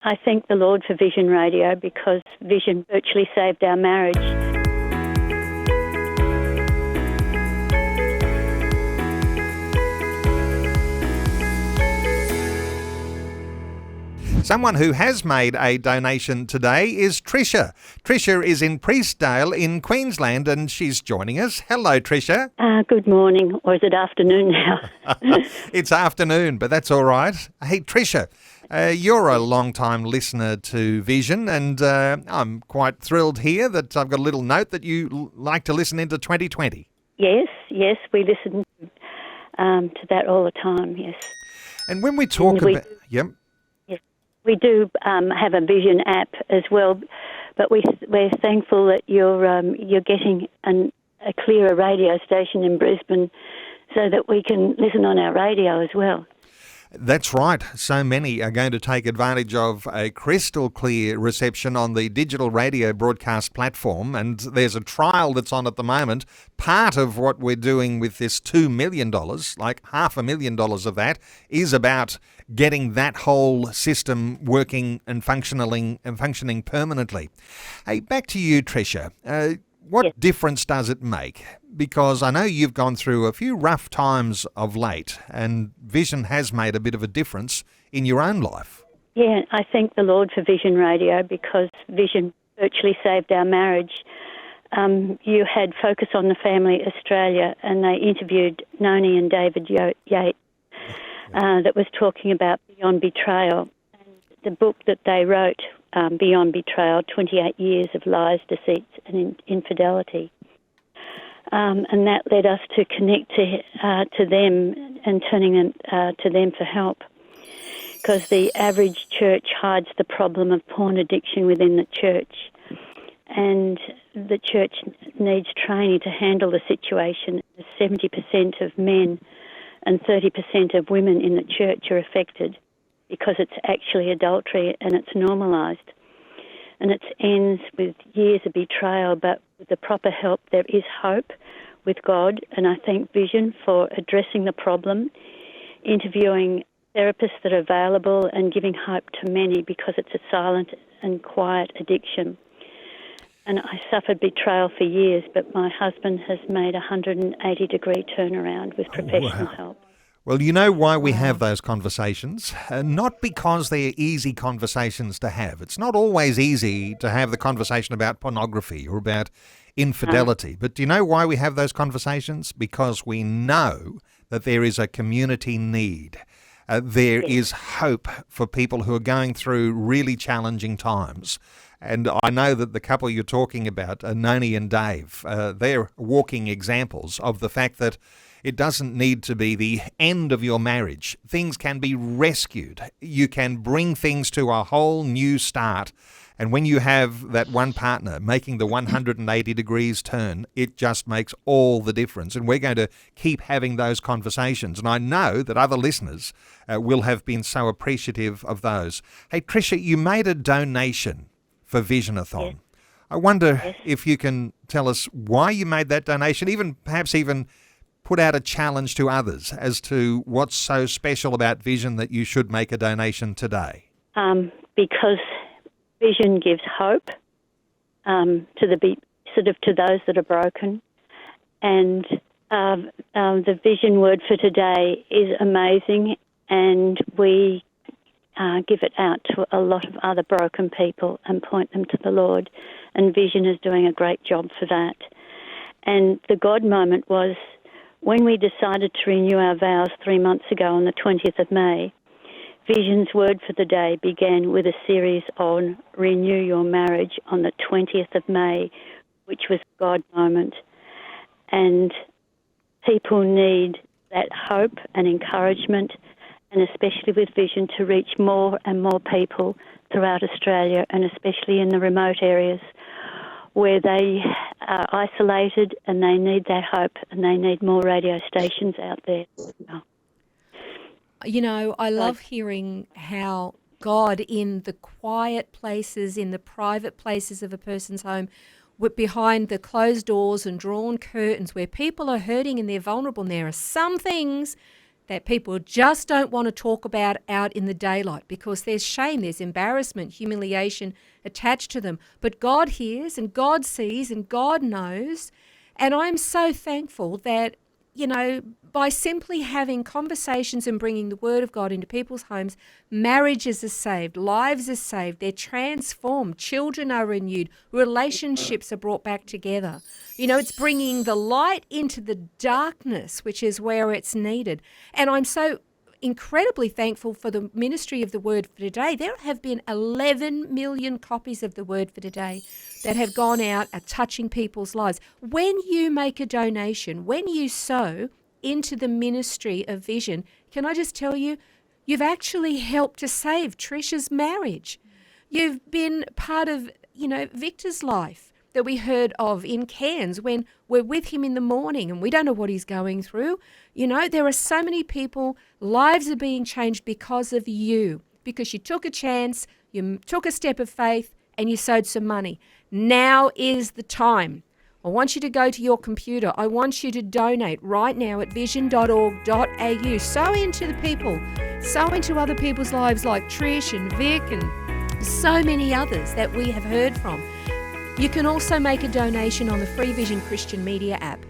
I thank the Lord for Vision Radio because Vision virtually saved our marriage. Someone who has made a donation today is Tricia. Tricia is in Priestdale in Queensland and she's joining us. Hello, Tricia. Good morning, or is it afternoon now? It's afternoon, but that's all right. Hey, Tricia, you're a long-time listener to Vision, and I'm quite thrilled here that I've got a little note that you like to listen into 2020. Yes, we listen to that all the time, yes. And when we talk about... Yep. We do have a Vision app as well, but we're thankful that you're getting a clearer radio station in Brisbane so that we can listen on our radio as well. That's right. So many are going to take advantage of a crystal clear reception on the digital radio broadcast platform, and there's a trial that's on at the moment. Part of what we're doing with this $2 million, like $500,000 of that, is about getting that whole system working and functioning permanently. Hey, back to you, Tricia. What difference does it make? Because I know you've gone through a few rough times of late, and Vision has made a bit of a difference in your own life. Yeah, I thank the Lord for Vision Radio because Vision virtually saved our marriage. You had Focus on the Family Australia, and they interviewed Noni and David Yates that was talking about Beyond Betrayal. And the book that they wrote, Beyond Betrayal, 28 Years of Lies, Deceits and Infidelity. And that led us to connect to them and turning to them for help. Because the average church hides the problem of porn addiction within the church. And the church needs training to handle the situation. 70% of men and 30% of women in the church are affected because it's actually adultery and it's normalised. And it ends with years of betrayal, but with the proper help there is hope with God. And I thank Vision for addressing the problem, interviewing therapists that are available and giving hope to many because it's a silent and quiet addiction. And I suffered betrayal for years, but my husband has made a 180-degree turnaround with professional help. Well, you know why we have those conversations? Not because they're easy conversations to have. It's not always easy to have the conversation about pornography or about infidelity. But do you know why we have those conversations? Because we know that there is a community need. There is hope for people who are going through really challenging times. And I know that the couple you're talking about, Noni and Dave, they're walking examples of the fact that it doesn't need to be the end of your marriage. Things can be rescued. You can bring things to a whole new start. And when you have that one partner making the 180 degrees turn, it just makes all the difference. And we're going to keep having those conversations. And I know that other listeners will have been so appreciative of those. Hey, Tricia, you made a donation for Visionathon. Yes. I wonder if you can tell us why you made that donation, perhaps even put out a challenge to others as to what's so special about Vision that you should make a donation today. Because Vision gives hope to those that are broken, and the Vision word for today is amazing, and we give it out to a lot of other broken people and point them to the Lord, and Vision is doing a great job for that. And the God moment was when we decided to renew our vows 3 months ago on the 20th of May. Vision's word for the day began with a series on Renew Your Marriage on the 20th of May, which was God moment. And people need that hope and encouragement, and especially with Vision, to reach more and more people throughout Australia, and especially in the remote areas where they are isolated and they need that hope and they need more radio stations out there. You know, I love hearing how God, in the quiet places, in the private places of a person's home, behind the closed doors and drawn curtains where people are hurting and they're vulnerable, and there are some things that people just don't want to talk about out in the daylight because there's shame, there's embarrassment, humiliation attached to them. But God hears and God sees and God knows. And I'm so thankful that, you know, by simply having conversations and bringing the word of God into people's homes, marriages are saved, lives are saved, they're transformed, children are renewed, relationships are brought back together. You know, it's bringing the light into the darkness, which is where it's needed. And I'm so incredibly thankful for the ministry of the Word for Today. There have been 11 million copies of the Word for Today that have gone out, are touching people's lives. When you make a donation, when you sow into the ministry of Vision, can I just tell you, you've actually helped to save Trisha's marriage. You've been part of, you know, Victor's life that we heard of in Cairns when we're with him in the morning and we don't know what he's going through. You know, there are so many people, lives are being changed because of you, because you took a chance, you took a step of faith and you sowed some money. Now is the time. I want you to go to your computer. I want you to donate right now at vision.org.au. Sow into the people. Sow into other people's lives like Trish and Vic and so many others that we have heard from. You can also make a donation on the Free Vision Christian Media app.